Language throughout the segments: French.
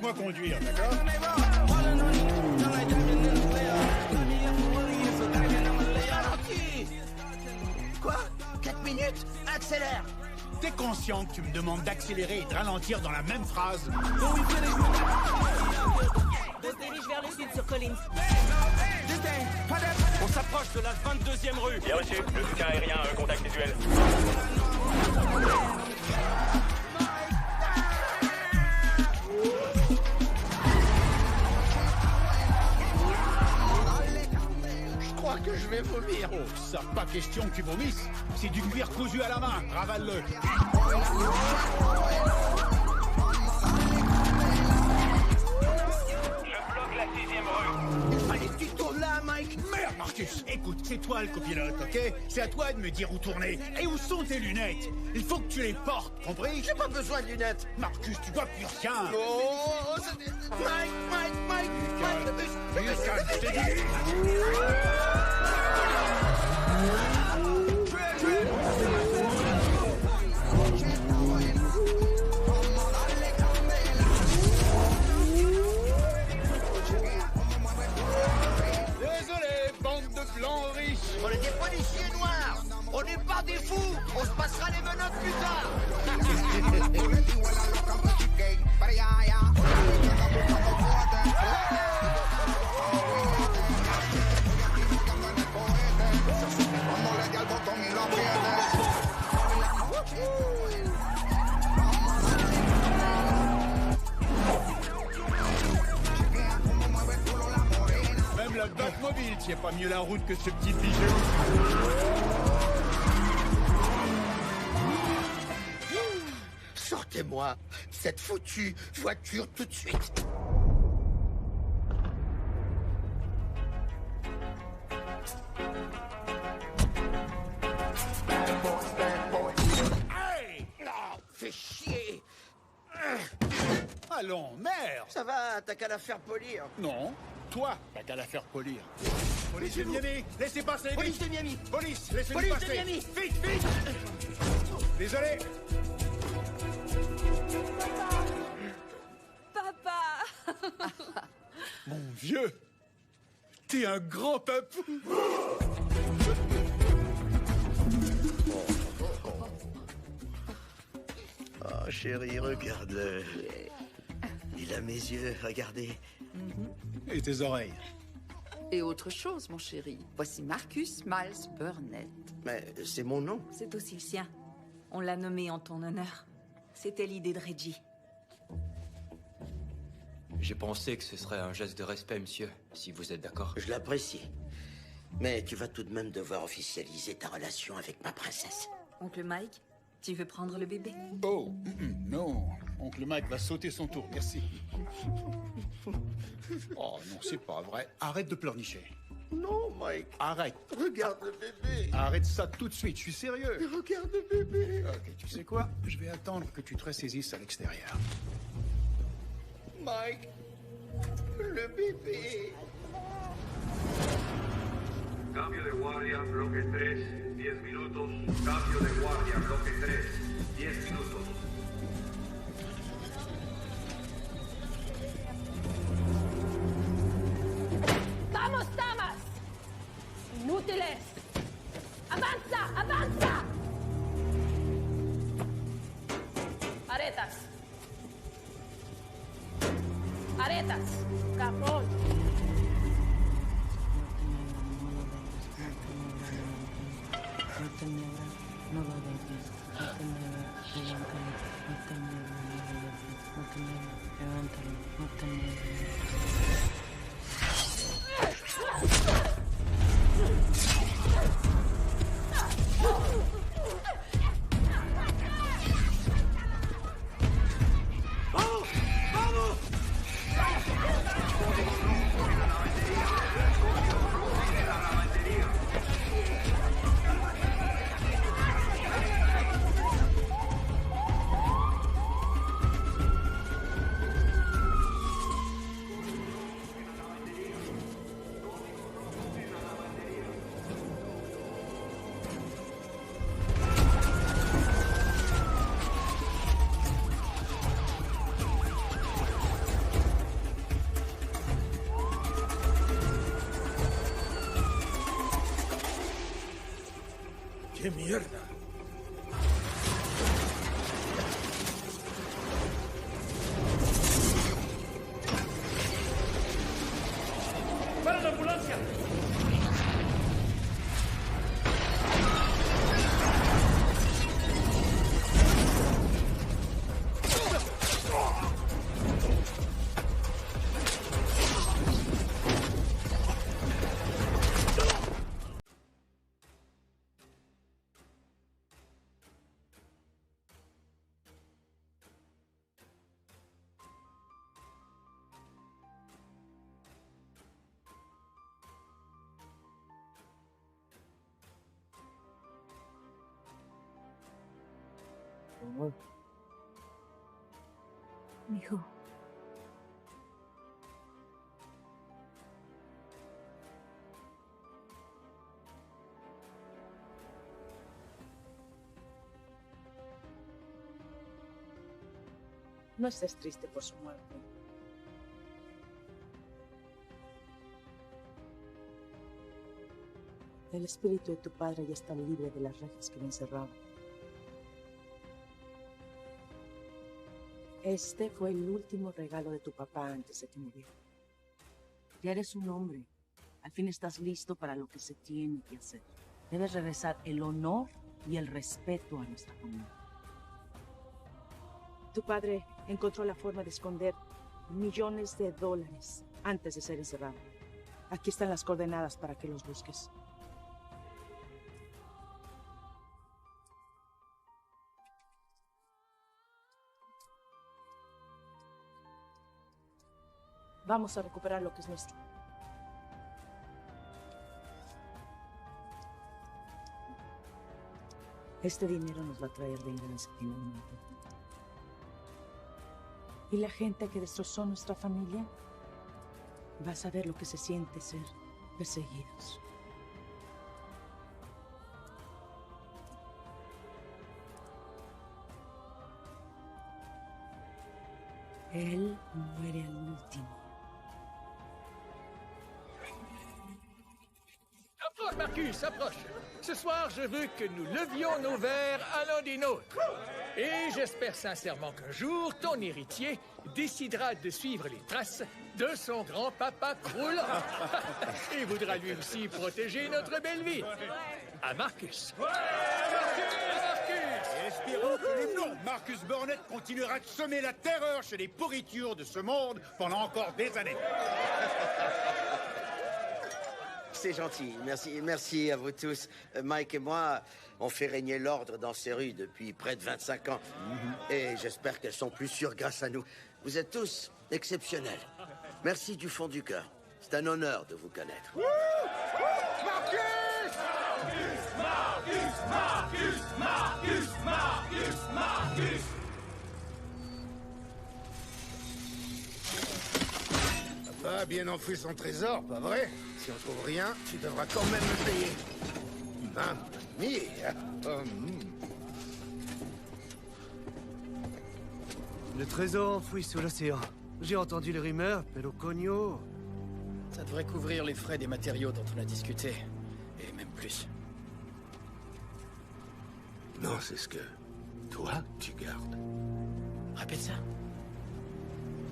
laisse-moi conduire, d'accord? Quoi? 4 minutes? Accélère! T'es conscient que tu me demandes d'accélérer et de ralentir dans la même phrase? On se dirige vers le sud sur Collins. On s'approche de la 22e rue. Bien reçu, le soutien aérien, contact visuel. Je crois que je vais vomir. Oh, ça, pas question que tu vomisses. C'est du cuir cousu à la main. Ravale-le. La 6e rue. Il fallait que tu tournes là, Mike. Merde, Marcus. Écoute, c'est toi le copilote, ok? C'est à toi de me dire où tourner. Et où sont tes lunettes? Il faut que tu les portes, compris? J'ai pas besoin de lunettes. Marcus, tu dois plus rien. Oh, Mike, le bus, Je t'ai dit. Désolé, bande de blancs riches. On est des policiers noirs. On n'est pas des fous. On se passera les menottes plus tard. Même la Batmobile tient pas mieux la route que ce petit bijou. Sortez-moi cette foutue voiture tout de suite. Hey! Non, fais chier. Allons, merde! Ça va, t'as qu'à la faire polir. Non, toi, t'as qu'à la faire polir. Police de Miami, laissez passer! vite. Police de Miami. Police, laissez-nous Police de passer! Miami. Vite, vite! Désolé! Papa! Mon vieux! T'es un grand papou! Oh, chérie, regarde-le. Il a mes yeux, regardez. Et tes oreilles? Et autre chose, mon chéri. Voici Marcus Miles Burnett. Mais c'est mon nom. C'est aussi le sien. On l'a nommé en ton honneur. C'était l'idée de Reggie. J'ai pensé que ce serait un geste de respect, monsieur, si vous êtes d'accord. Je l'apprécie. Mais tu vas tout de même devoir officialiser ta relation avec ma princesse. Oncle Mike, tu veux prendre le bébé? Oh, non. Oncle Mike va sauter son tour, merci. Oh non, c'est pas vrai. Arrête de pleurnicher. Non, Mike. Arrête. Regarde le bébé. Arrête ça tout de suite, je suis sérieux. Regarde le bébé. Ok, tu sais quoi? Je vais attendre que tu te ressaisisses à l'extérieur. Mike. Le bébé. Cambio de guardia, bloque 3, 10 minutos. Cambio de guardia, bloque 3, 10 minutos. ¡Vamos, damas! ¡Inútiles! ¡Avanza! ¡Avanza! ¡Aretas! ¡Aretas! ¡Cabrón! ¡Qué mierda! ¡Para la ambulancia! Mijo. No estés triste por su muerte. El espíritu de tu padre ya está libre de las rejas que lo encerraban. Este fue el último regalo de tu papá antes de que muriera. Ya eres un hombre. Al fin estás listo para lo que se tiene que hacer. Debes regresar el honor y el respeto a nuestra familia. Tu padre encontró la forma de esconder millones de dólares antes de ser encerrado. Aquí están las coordenadas para que los busques. Vamos a recuperar lo que es nuestro. Este dinero nos va a traer venganza finalmente. Y la gente que destrozó nuestra familia va a saber lo que se siente ser perseguidos. Él muere al último. Approche, Marcus, approche. Ce soir, je veux que nous levions nos verres à l'un des nôtres. Et j'espère sincèrement qu'un jour, ton héritier décidera de suivre les traces de son grand-papa Krull et voudra lui aussi protéger notre belle ville. À Marcus. Espérons que le nom Marcus Burnett continuera de semer la terreur chez les pourritures de ce monde pendant encore des années. C'est gentil, merci à vous tous. Mike et moi, on fait régner l'ordre dans ces rues depuis près de 25 ans. Et j'espère qu'elles sont plus sûres grâce à nous. Vous êtes tous exceptionnels. Merci du fond du cœur. C'est un honneur de vous connaître. Papa a bien enfoui son trésor, pas vrai? Si on trouve rien, tu devras quand même me payer. Mamma mia! Le trésor enfoui sous l'océan. J'ai entendu les rumeurs, pero coño. Ça devrait couvrir les frais des matériaux dont on a discuté. Et même plus. Non, c'est ce que toi, tu gardes. Répète ça.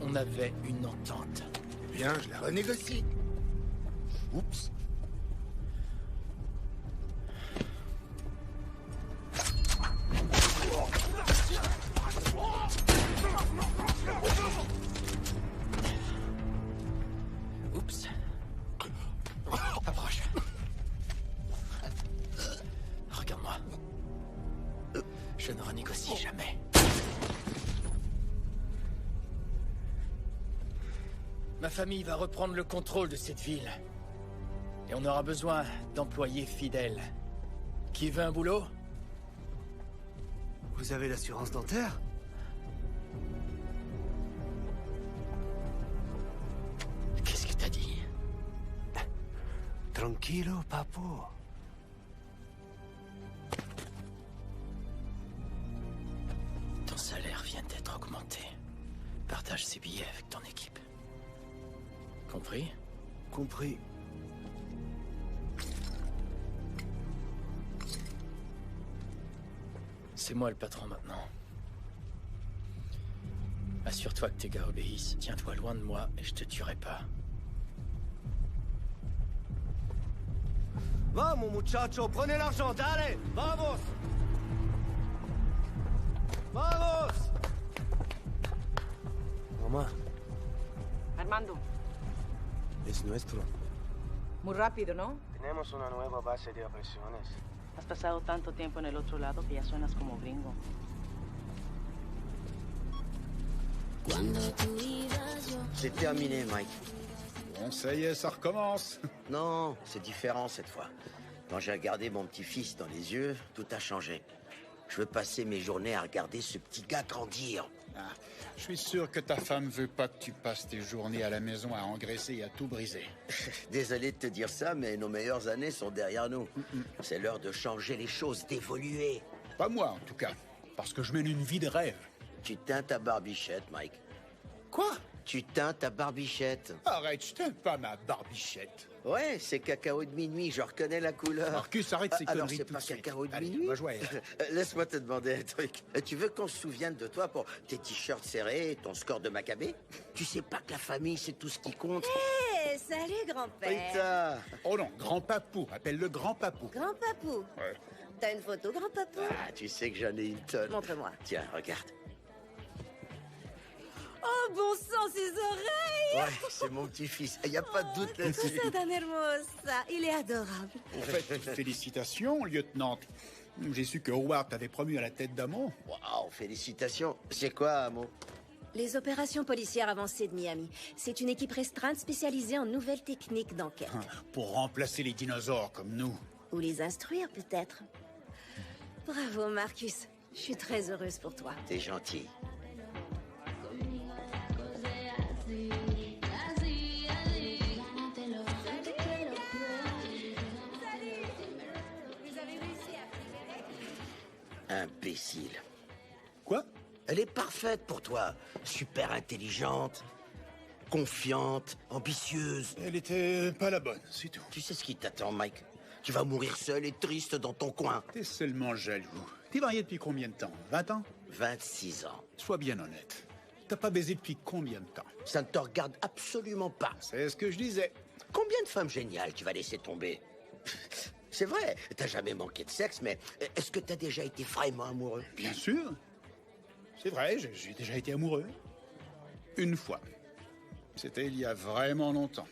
On avait une entente. Eh bien, je la renégocie. Oups. Oups. Approche. Regarde-moi. Je ne renégocie jamais. Ma famille va reprendre le contrôle de cette ville. Et on aura besoin d'employés fidèles. Qui veut un boulot? Vous avez l'assurance dentaire? Qu'est-ce que t'as dit? Tranquilo, papo. Ton salaire vient d'être augmenté. Partage ces billets avec ton équipe. Compris? Compris. C'est moi le patron maintenant. Assure-toi que tes gars obéissent. Tiens-toi loin de moi et je te tuerai pas. Vamos, muchacho, prenez l'argent, dale! Vamos! Vamos! Mamá, Armando, es nuestro. muy rápido, ¿no? Tenemos una nueva base de operaciones. Has pasado tanto tiempo en el otro lado que ya suenas como gringo. C'est terminé, Mike. Bon, ça y est, ça recommence. Non, c'est différent cette fois. Quand j'ai regardé mon petit-fils dans les yeux, tout a changé. Je veux passer mes journées à regarder ce petit gars grandir. Ah, je suis sûr que ta femme veut pas que tu passes tes journées à la maison à engraisser et à tout briser. Désolé de te dire ça, mais nos meilleures années sont derrière nous. C'est l'heure de changer les choses, d'évoluer. Pas moi, en tout cas. Parce que je mène une vie de rêve. Tu teins ta barbichette, Mike. Quoi? Tu teins ta barbichette. Arrête, je t'aime pas ma barbichette. Ouais, c'est cacao de minuit, je reconnais la couleur. Marcus, arrête ces Alors conneries c'est tout pas de suite. cacao de Allez, minuit? on va jouer. Laisse-moi te demander un truc. Tu veux qu'on se souvienne de toi pour tes t-shirts serrés et ton score de Maccabée? Tu sais pas que la famille, c'est tout ce qui compte? Hé, salut grand-père. Putain! Oh non, grand-papou, appelle-le grand-papou. Grand-papou. Ouais. T'as une photo, grand-papou? Ah, tu sais que j'en ai une tonne. Montre-moi. Tiens, regarde. Oh, bon sang, ses oreilles! Ouais, c'est mon petit-fils. Y a pas de doute là-dessus. Cosa tan hermosa. Il est adorable. En fait, félicitations, lieutenant. J'ai su que Howard t'avait promu à la tête d'Amon. Waouh, félicitations. C'est quoi, Amo? Les opérations policières avancées de Miami. C'est une équipe restreinte spécialisée en nouvelles techniques d'enquête. Pour remplacer les dinosaures comme nous. Ou les instruire, peut-être. Bravo, Marcus. Je suis très heureuse pour toi. T'es gentil. Imbécile. Quoi? Elle est parfaite pour toi. Super intelligente, confiante, ambitieuse. Elle était pas la bonne, c'est tout. Tu sais ce qui t'attend, Mike? Tu vas mourir seul et triste dans ton coin. T'es seulement jaloux. T'es marié depuis combien de temps? 20 ans? 26 ans. Sois bien honnête. T'as pas baisé depuis combien de temps? Ça ne te regarde absolument pas. C'est ce que je disais. Combien de femmes géniales tu vas laisser tomber? C'est vrai, t'as jamais manqué de sexe, mais est-ce que t'as déjà été vraiment amoureux? Bien sûr. C'est vrai, j'ai déjà été amoureux. Une fois. C'était il y a vraiment longtemps.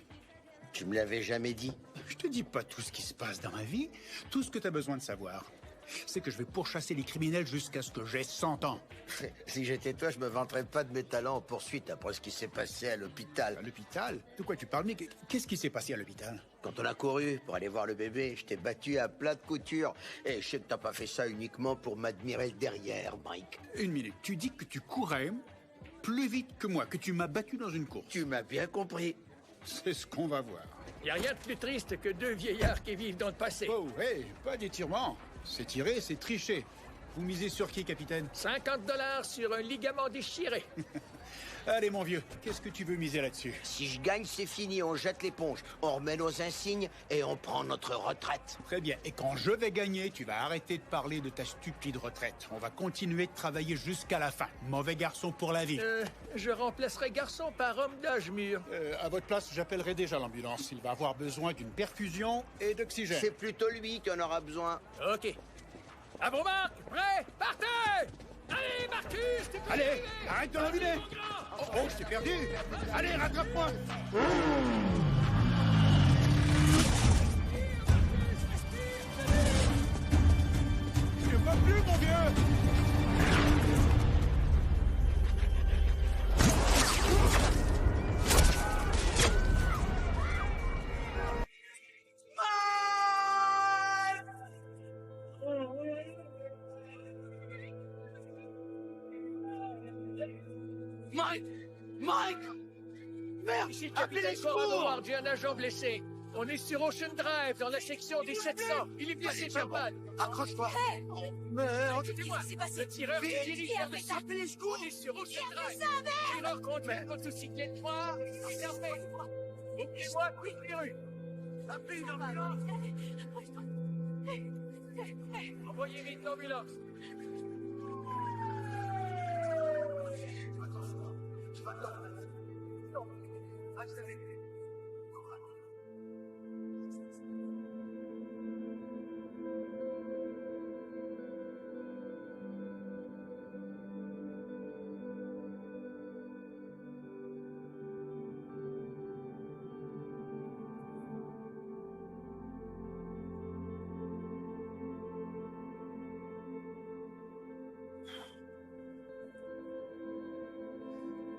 Tu me l'avais jamais dit? Je te dis pas tout ce qui se passe dans ma vie. Tout ce que t'as besoin de savoir, c'est que je vais pourchasser les criminels jusqu'à ce que j'ai 100 ans. Si j'étais toi, je me vanterais pas de mes talents en poursuite après ce qui s'est passé à l'hôpital. À l'hôpital? De quoi tu parles? Mais qu'est-ce qui s'est passé à l'hôpital? Quand on a couru pour aller voir le bébé, je t'ai battu à plat de couture. Et je sais que t'as pas fait ça uniquement pour m'admirer le derrière, Mike. Une minute, tu dis que tu courais plus vite que moi, que tu m'as battu dans une course. Tu m'as bien compris. C'est ce qu'on va voir. Y a rien de plus triste que deux vieillards qui vivent dans le passé. Oh, hey, pas d'étirement. C'est tirer, c'est tricher. Vous misez sur qui, capitaine? 50 $ sur un ligament déchiré. Allez, mon vieux, qu'est-ce que tu veux miser là-dessus? Si je gagne, c'est fini, on jette l'éponge, on remet nos insignes et on prend notre retraite. Très bien, et quand je vais gagner, tu vas arrêter de parler de ta stupide retraite. On va continuer de travailler jusqu'à la fin. Mauvais garçon pour la vie. Je remplacerai garçon par homme d'âge mûr. À votre place, j'appellerai déjà l'ambulance. Il va avoir besoin d'une perfusion et d'oxygène. C'est plutôt lui qui en aura besoin. Ok. À vos marques, prêts, partez! Allez, Marcus, tu peux Allez, arriver. arrête de l'enviler! Oh, oh, je t'ai perdu! Allez, rattrape-moi! Je ne vois plus, mon vieux! Mike! Mike! Merde! Ici Appelez capitaine les Corin secours! Howard, j'ai un agent blessé. On est sur Ocean Drive, dans la section des 700. Il est blessé par balle. Accroche-toi! Merde! Écoutez-moi, le tireur se dirige vers le site. Appelez les secours! On est sur Ocean Drive. Le tireur conduit une motocyclette noire. Fermez. Ouvrez-moi toutes les rues. Appelez une ambulance. Envoyez vite l'ambulance.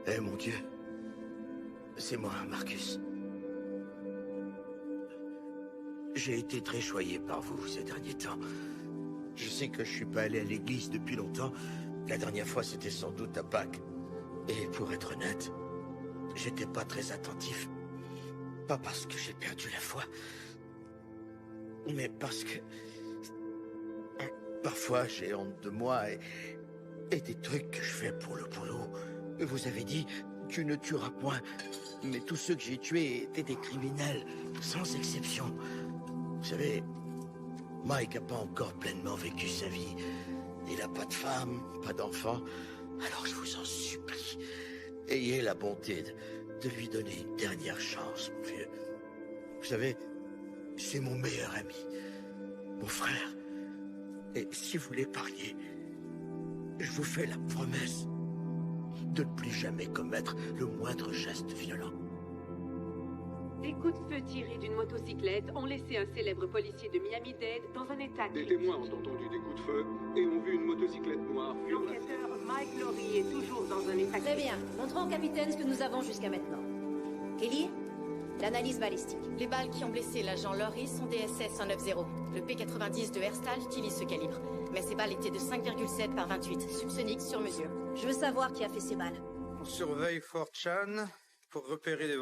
Eh mon Dieu, c'est moi, Marcus. J'ai été très choyé par vous ces derniers temps. Je sais que je suis pas allé à l'église depuis longtemps. La dernière fois, c'était sans doute à Pâques. Et pour être honnête, j'étais pas très attentif. Pas parce que j'ai perdu la foi, mais parce que... Parfois, j'ai honte de moi et des trucs que je fais pour le boulot. Vous avez dit, tu ne tueras point. Mais tous ceux que j'ai tués étaient des criminels, sans exception. Vous savez, Mike n'a pas encore pleinement vécu sa vie. Il n'a pas de femme, pas d'enfant. Alors je vous en supplie, ayez la bonté de lui donner une dernière chance, mon vieux. Vous savez, c'est mon meilleur ami, mon frère. Et si vous l'épargnez, je vous fais la promesse de ne plus jamais commettre le moindre geste violent. Des coups de feu tirés d'une motocyclette ont laissé un célèbre policier de Miami-Dade dans un état Des critique. témoins ont entendu des coups de feu et ont vu une motocyclette noire fuir la scène. L'enquêteur Mike Laurie est toujours dans un état Très critique. bien. Montrons au capitaine ce que nous avons jusqu'à maintenant. Kelly, l'analyse balistique. Les balles qui ont blessé l'agent Laurie sont des SS-190. Le P-90 de Herstal utilise ce calibre. Mais ces balles étaient de 5,7 par 28, subsoniques sur mesure. Je veux savoir qui a fait ces balles. On surveille Fort Chan pour repérer des